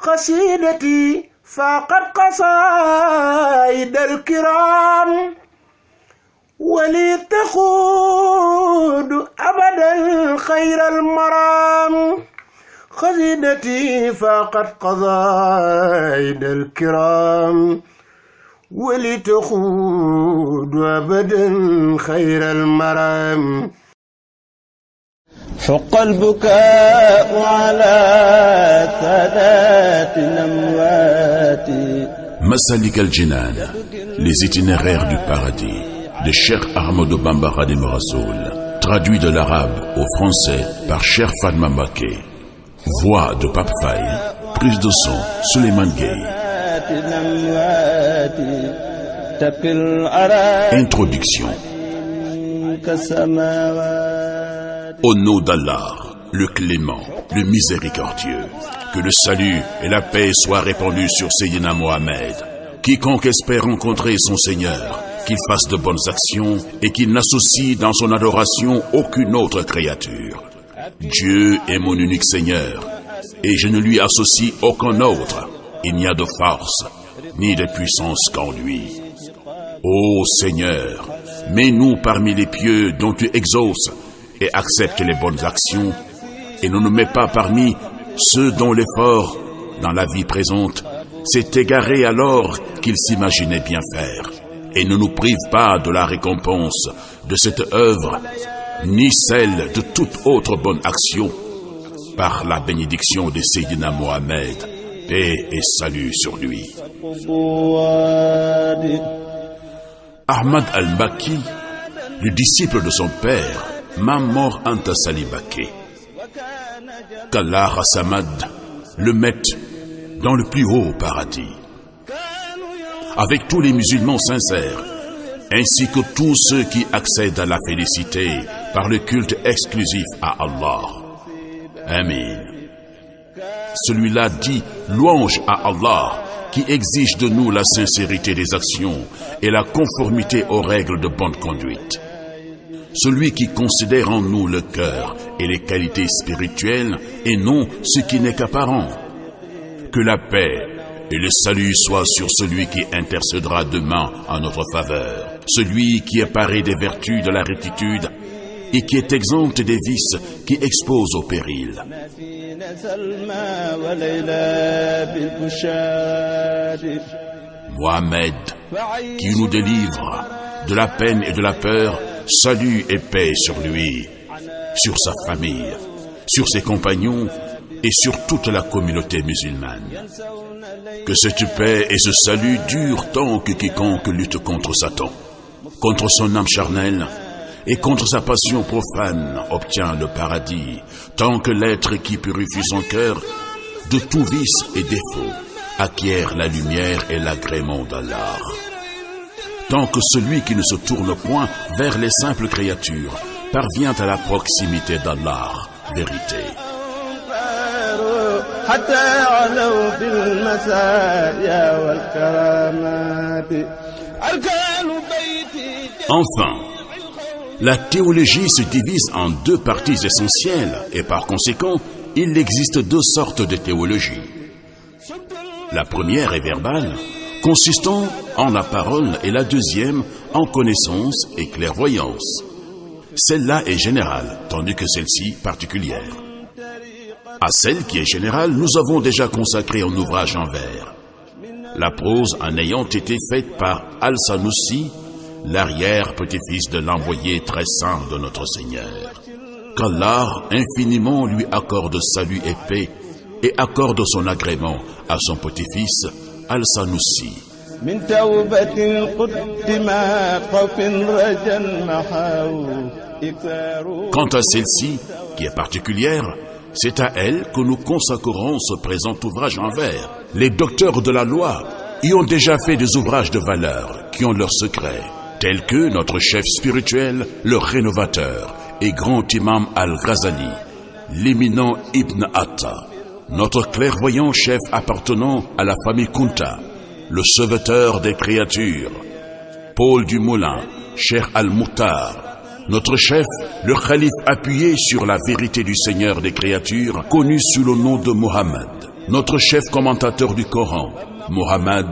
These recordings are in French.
قصيدتي فاقت قصائد الكرام ولي تقود أبدا خير المرام قصيدتي فاقت قصائد الكرام ولي تقود أبدا خير المرام حق البكاء على سادات الأموات. Masalik al-Jinan, les itinéraires du paradis, de Cheikh Ahmadou Bamba Khadim Rassoul, traduit de l'arabe au français par Cheikh Fatma Mbacké. Voix de Pape Faye, prise de son Souleymane Gueye. Introduction. Au nom d'Allah, le clément, le miséricordieux, que le salut et la paix soient répandus sur Sayyidina Mohamed. Quiconque espère rencontrer son Seigneur, qu'il fasse de bonnes actions et qu'il n'associe dans son adoration aucune autre créature. Dieu est mon unique Seigneur, et je ne lui associe aucun autre. Il n'y a de force, ni de puissance qu'en lui. Ô Seigneur, mets-nous parmi les pieux dont tu exauces, et accepte les bonnes actions, et ne nous mets pas parmi ceux dont l'effort, dans la vie présente, s'est égaré alors qu'ils s'imaginaient bien faire, et ne nous prive pas de la récompense de cette œuvre, ni celle de toute autre bonne action, par la bénédiction de Sayyidina Mohamed, paix et salut sur lui. Ahmad al-Makki, le disciple de son père, Mamor Anta Sali Mbacké, qu'Allah Samad le mette dans le plus haut paradis, avec tous les musulmans sincères, ainsi que tous ceux qui accèdent à la félicité par le culte exclusif à Allah. Amin. Celui-là dit louange à Allah, qui exige de nous la sincérité des actions et la conformité aux règles de bonne conduite. Celui qui considère en nous le cœur et les qualités spirituelles et non ce qui n'est qu'apparent. Que la paix et le salut soient sur celui qui intercédera demain en notre faveur, celui qui est paré des vertus de la rectitude et qui est exempt des vices qui exposent au péril. Mohamed, qui nous délivre de la peine et de la peur, salut et paix sur lui, sur sa famille, sur ses compagnons et sur toute la communauté musulmane. Que cette paix et ce salut durent tant que quiconque lutte contre Satan, contre son âme charnelle et contre sa passion profane obtient le paradis, tant que l'être qui purifie son cœur de tout vice et défaut acquiert la lumière et l'agrément d'Allah. Tant que celui qui ne se tourne point vers les simples créatures parvient à la proximité d'Allah, vérité. Enfin, la théologie se divise en deux parties essentielles et par conséquent, il existe deux sortes de théologie. La première est verbale, consistant en la parole, et la deuxième en connaissance et clairvoyance. Celle-là est générale, tandis que celle-ci particulière. À celle qui est générale, nous avons déjà consacré un ouvrage en vers. La prose en ayant été faite par Al-Sanoussi, l'arrière-petit-fils de l'envoyé très saint de notre Seigneur. Qu'Allah infiniment lui accorde salut et paix et accorde son agrément à son petit-fils Al-Sanoussi. Quant à celle-ci, qui est particulière, c'est à elle que nous consacrerons ce présent ouvrage en vers. Les docteurs de la loi y ont déjà fait des ouvrages de valeur qui ont leurs secrets, tels que notre chef spirituel, le rénovateur et grand imam Al-Ghazali, l'éminent Ibn Atta, notre clairvoyant chef appartenant à la famille Kunta, le sauveteur des créatures, Paul Dumoulin, Cheikh Al-Moutar, notre chef, le calife appuyé sur la vérité du Seigneur des créatures, connu sous le nom de Mohammed, notre chef commentateur du Coran, Mohammed,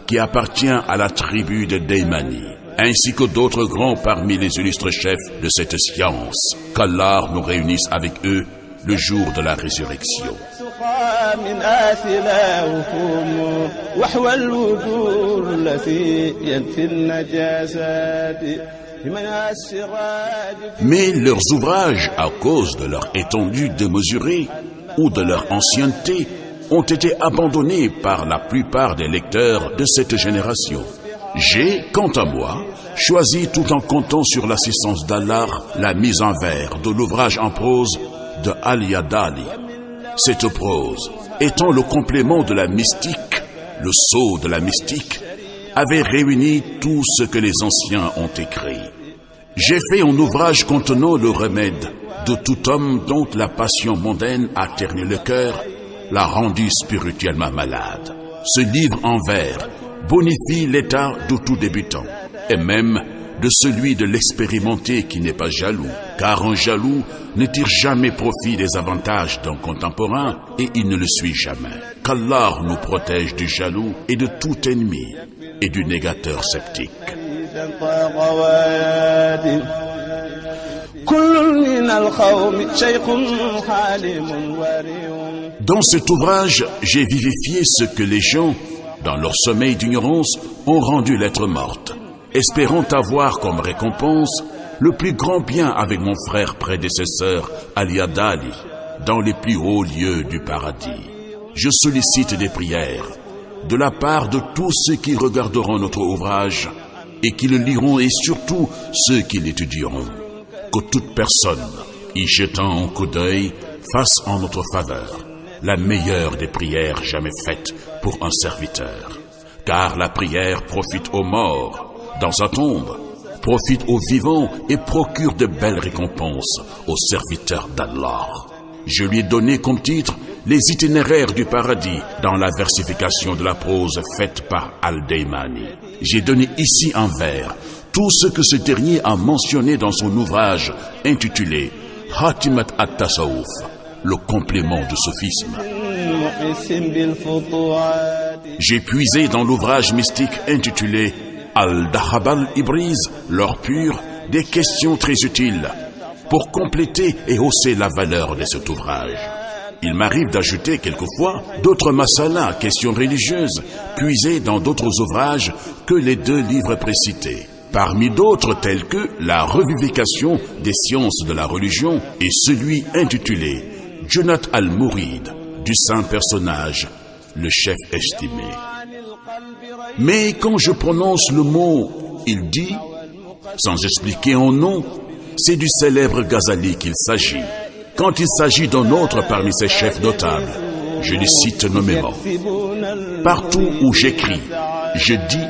qui appartient à la tribu de Daymani, ainsi que d'autres grands parmi les illustres chefs de cette science, qu'Allah nous réunisse avec eux le jour de la résurrection. Mais leurs ouvrages, à cause de leur étendue démesurée ou de leur ancienneté, ont été abandonnés par la plupart des lecteurs de cette génération. J'ai, quant à moi, choisi, tout en comptant sur l'assistance d'Allah, la mise en vers de l'ouvrage en prose de Al-Yadali. Cette prose, étant le complément de la mystique, le sceau de la mystique, avait réuni tout ce que les anciens ont écrit. J'ai fait un ouvrage contenant le remède de tout homme dont la passion mondaine a terni le cœur, l'a rendu spirituellement malade. Ce livre en vers bonifie l'état de tout débutant, et même de celui de l'expérimenté qui n'est pas jaloux, car un jaloux ne tire jamais profit des avantages d'un contemporain et il ne le suit jamais. Qu'Allah nous protège du jaloux et de tout ennemi et du négateur sceptique. Dans cet ouvrage, j'ai vivifié ce que les gens, dans leur sommeil d'ignorance, ont rendu lettre morte, espérant avoir comme récompense le plus grand bien avec mon frère prédécesseur Al-Yadali dans les plus hauts lieux du paradis. Je sollicite des prières de la part de tous ceux qui regarderont notre ouvrage et qui le liront, et surtout ceux qui l'étudieront, que toute personne y jetant un coup d'œil fasse en notre faveur la meilleure des prières jamais faites pour un serviteur, car la prière profite aux morts dans sa tombe, profite aux vivants et procure de belles récompenses aux serviteurs d'Allah. Je lui ai donné comme titre les itinéraires du paradis dans la versification de la prose faite par Al-Daymani. J'ai donné ici en vers tout ce que ce dernier a mentionné dans son ouvrage intitulé Hatimat at-Tasawuf, le complément du sophisme. J'ai puisé dans l'ouvrage mystique intitulé Al-Dahab al-Ibriz, l'or pur, des questions très utiles pour compléter et hausser la valeur de cet ouvrage. Il m'arrive d'ajouter quelquefois d'autres masalas, questions religieuses, puisées dans d'autres ouvrages que les 2 livres précités. Parmi d'autres tels que la revivification des sciences de la religion et celui intitulé Junat al-Mourid, du saint personnage, le chef estimé. Mais quand je prononce le mot « il dit », sans expliquer un nom, c'est du célèbre Ghazali qu'il s'agit. Quand il s'agit d'un autre parmi ses chefs notables, je les cite nommément. Partout où j'écris, je dis,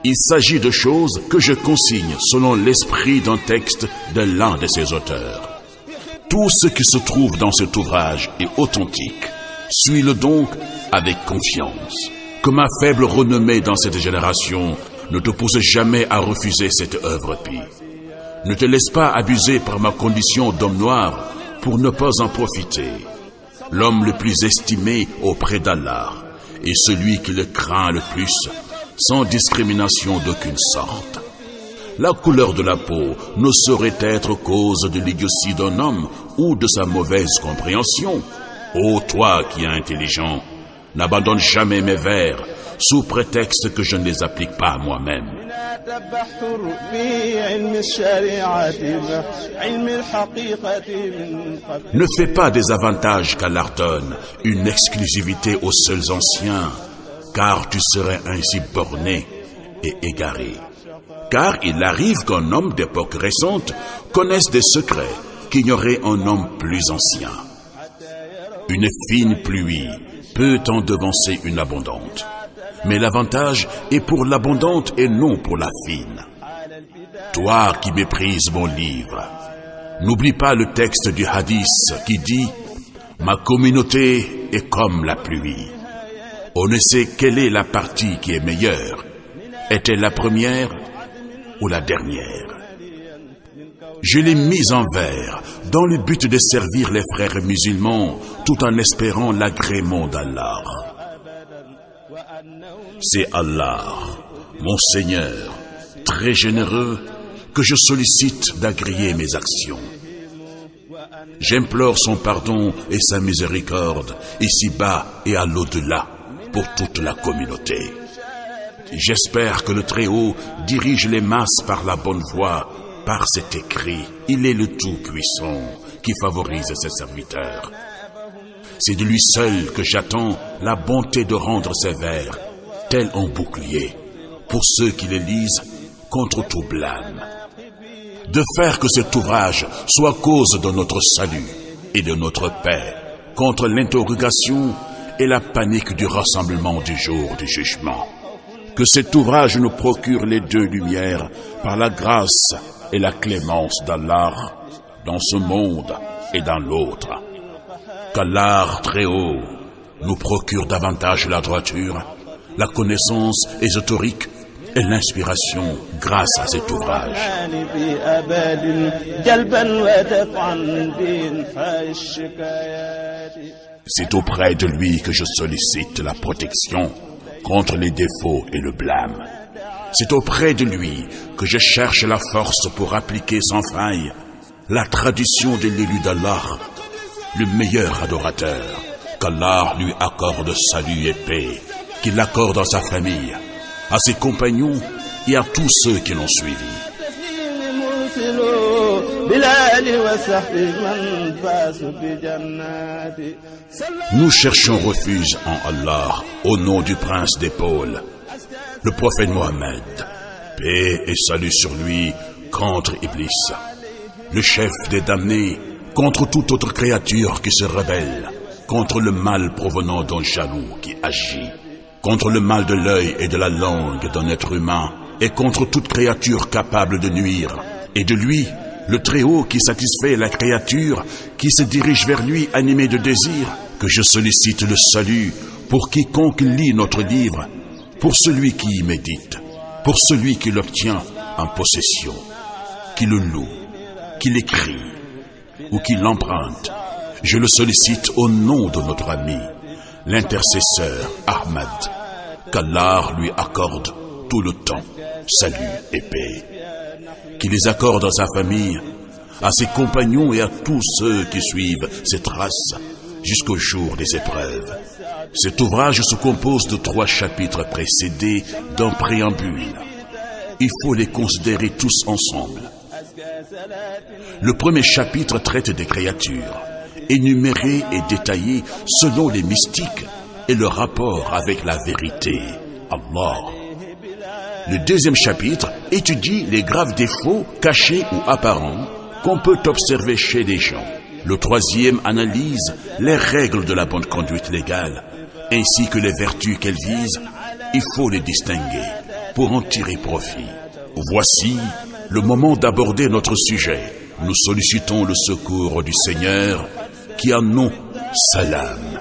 il s'agit de choses que je consigne selon l'esprit d'un texte de l'un de ses auteurs. Tout ce qui se trouve dans cet ouvrage est authentique. Suis-le donc avec confiance. Que ma faible renommée dans cette génération ne te pousse jamais à refuser cette œuvre pie. Ne te laisse pas abuser par ma condition d'homme noir pour ne pas en profiter. L'homme le plus estimé auprès d'Allah est celui qui le craint le plus, sans discrimination d'aucune sorte. La couleur de la peau ne saurait être cause de l'idiotie d'un homme ou de sa mauvaise compréhension. Ô toi qui es intelligent, n'abandonne jamais mes vers sous prétexte que je ne les applique pas moi-même. Ne fais pas des avantages qu'Allah donne une exclusivité aux seuls anciens, car tu serais ainsi borné et égaré. Car il arrive qu'un homme d'époque récente connaisse des secrets qu'ignorait un homme plus ancien. Une fine pluie peut en devancer une abondante, mais l'avantage est pour l'abondante et non pour la fine. Toi qui méprises mon livre, n'oublie pas le texte du hadith qui dit « Ma communauté est comme la pluie. On ne sait quelle est la partie qui est meilleure. Est-elle la première ou la dernière ?» Je l'ai mis en vers dans le but de servir les frères musulmans tout en espérant l'agrément d'Allah. C'est Allah, mon Seigneur, très généreux, que je sollicite d'agréer mes actions. J'implore son pardon et sa miséricorde, ici-bas et à l'au-delà, pour toute la communauté. J'espère que le Très-Haut dirige les masses par la bonne voie. Par cet écrit, il est le Tout-Puissant qui favorise ses serviteurs. C'est de lui seul que j'attends la bonté de rendre ses vers, tel un bouclier, pour ceux qui les lisent contre tout blâme. De faire que cet ouvrage soit cause de notre salut et de notre paix, contre l'interrogation et la panique du rassemblement du jour du jugement. Que cet ouvrage nous procure les deux lumières par la grâce et la clémence d'Allah dans ce monde et dans l'autre. Qu'Allah très haut nous procure davantage la droiture, la connaissance ésotérique et l'inspiration grâce à cet ouvrage. C'est auprès de lui que je sollicite la protection contre les défauts et le blâme. C'est auprès de lui que je cherche la force pour appliquer sans faille la tradition de l'élu d'Allah, le meilleur adorateur. Qu'Allah lui accorde salut et paix, qu'il l'accorde à sa famille, à ses compagnons et à tous ceux qui l'ont suivi. Nous cherchons refuge en Allah au nom du prince d'épaule, le prophète Mohammed, paix et salut sur lui contre Iblis, le chef des damnés, contre toute autre créature qui se rebelle, contre le mal provenant d'un jaloux qui agit, contre le mal de l'œil et de la langue d'un être humain, et contre toute créature capable de nuire, et de lui, le Très-Haut qui satisfait la créature qui se dirige vers lui animée de désir, que je sollicite le salut pour quiconque lit notre livre, pour celui qui y médite, pour celui qui l'obtient en possession, qui le loue, qui l'écrit ou qui l'emprunte. Je le sollicite au nom de notre ami, l'intercesseur Ahmad, qu'Allah lui accorde tout le temps, salut et paix, qu'il les accorde à sa famille, à ses compagnons et à tous ceux qui suivent ses traces jusqu'au jour des épreuves. Cet ouvrage se compose de 3 chapitres précédés d'un préambule. Il faut les considérer tous ensemble. Le premier chapitre traite des créatures, énumérées et détaillées selon les mystiques et leur rapport avec la vérité, Allah. Le deuxième chapitre étudie les graves défauts cachés ou apparents qu'on peut observer chez les gens. Le troisième analyse les règles de la bonne conduite légale, ainsi que les vertus qu'elles visent. Il faut les distinguer pour en tirer profit. Voici le moment d'aborder notre sujet. Nous sollicitons le secours du Seigneur qui a nom Salam.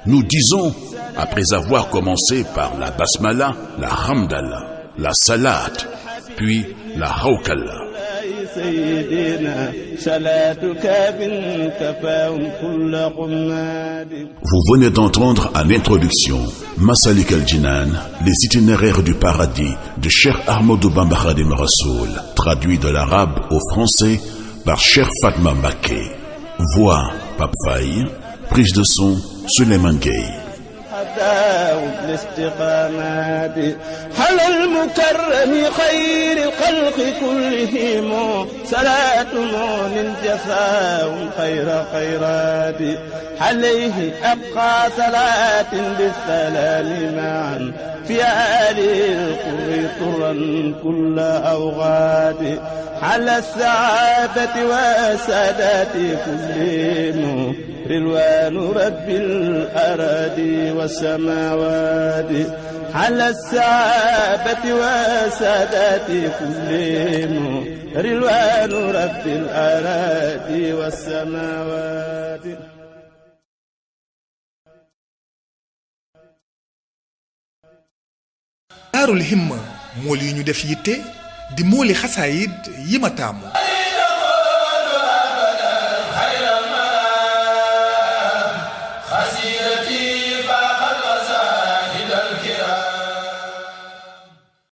Nous disons, après avoir commencé par la Basmala, la Hamdallah, la Salat, puis la Hawkala. Vous venez d'entendre à l'introduction Masalik al-Jinan, les itinéraires du paradis de Cheikh Ahmadou Bamba Khadim Rassoul, traduit de l'arabe au français par Cheikh Fatma Mbacké. Voix Pape Faye, prise de son Suleiman Gueye. الاستقامات على المكرم خير الخلق كلهم صلاة مؤمن جزاء خير خيرات عليه أبقى صلاة بالسلام معا في آل القر طرا كل أوغاد على السعادة والسادات كلهم رضوان رب الأراضي والسماوات على السعادة والسادات كلهم رضوان رب الأراضي والسماوات. Daarul Himma mool yi ñu def yitte di mooli xasaayid yi ma taamu